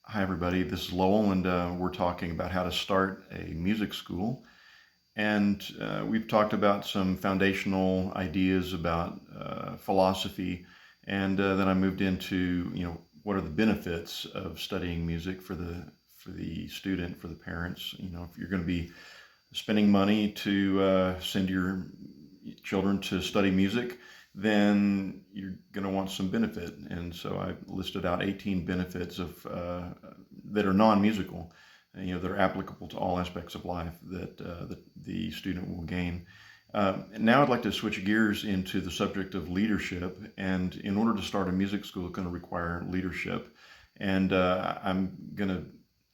Hi, everybody. This is Lowell, and we're talking about how to start a music school. And we've talked about some foundational ideas about philosophy, and then I moved into, what are the benefits of studying music for the student, for the parents. If you're going to be spending money to send your children to study music, then you're going to want some benefit. And so I listed out 18 benefits of that are non-musical, that are applicable to all aspects of life that the student will gain. Now I'd like to switch gears into the subject of leadership. And in order to start a music school, it's going to require leadership. And I'm going to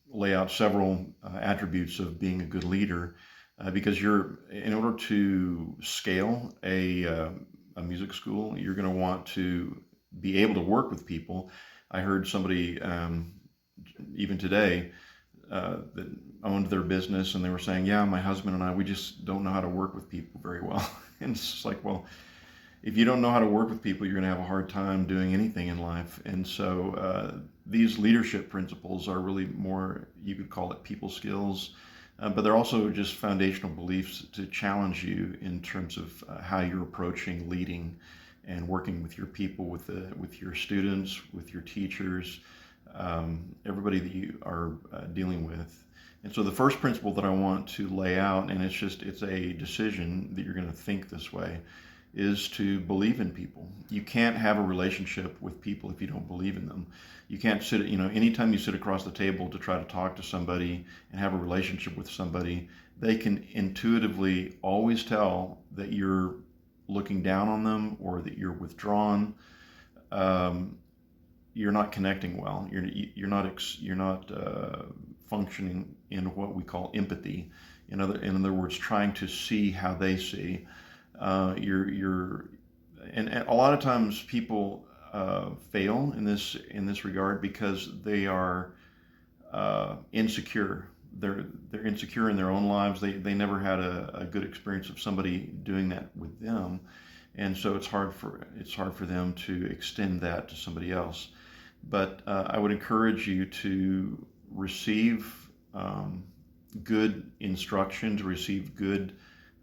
lay out several attributes of being a good leader, because in order to scale a music school, you're going to want to be able to work with people. I heard somebody even today that owned their business, and they were saying, "Yeah, my husband and I, we just don't know how to work with people very well." And it's just like, well, if you don't know how to work with people, you're going to have a hard time doing anything in life. And so these leadership principles are really more, you could call it people skills, but they're also just foundational beliefs to challenge you in terms of how you're approaching leading and working with your people, with your students, with your teachers, everybody that you are dealing with. And so the first principle that I want to lay out, and it's a decision that you're going to think this way, is to believe in people. You can't have a relationship with people if you don't believe in them. You can't anytime you sit across the table to try to talk to somebody and have a relationship with somebody, they can intuitively always tell that you're looking down on them or that you're withdrawn. You're not connecting well. You're not functioning in what we call empathy. In other words, trying to see how they see. And a lot of times people fail in this regard because they are insecure. They're insecure in their own lives. They never had a good experience of somebody doing that with them, and so it's hard for them to extend that to somebody else. But I would encourage you to receive good instruction, to receive good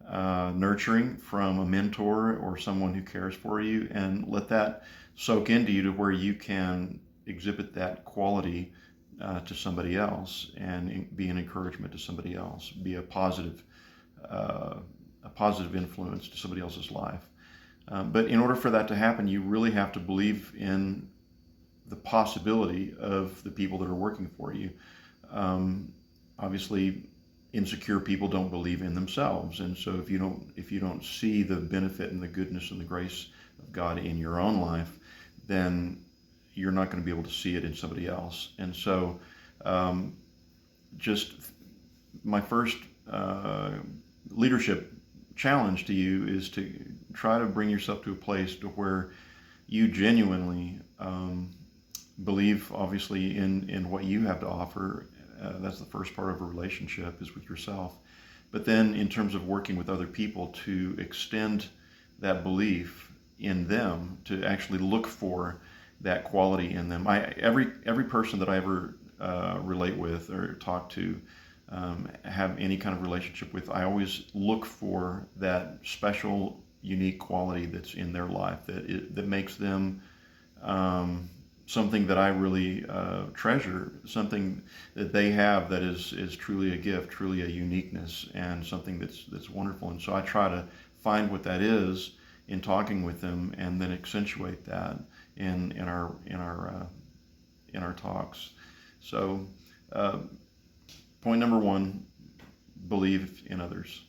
nurturing from a mentor or someone who cares for you, and let that soak into you to where you can exhibit that quality to somebody else and be an encouragement to somebody else, be a positive influence to somebody else's life. But in order for that to happen, you really have to believe in the possibility of the people that are working for you. Obviously, insecure people don't believe in themselves, and so if you don't see the benefit and the goodness and the grace of God in your own life, then you're not going to be able to see it in somebody else. And so just my first leadership challenge to you is to try to bring yourself to a place to where you genuinely believe, obviously, in what you have to offer. That's the first part of a relationship, is with yourself. But then in terms of working with other people, to extend that belief in them, to actually look for that quality in them. Every person that I ever relate with or talk to, have any kind of relationship with, I always look for that special, unique quality that's in their life that makes them something that I really treasure, something that they have that is truly a gift, truly a uniqueness, and something that's wonderful. And so I try to find what that is in talking with them, and then accentuate that in our talks. So point number one: believe in others.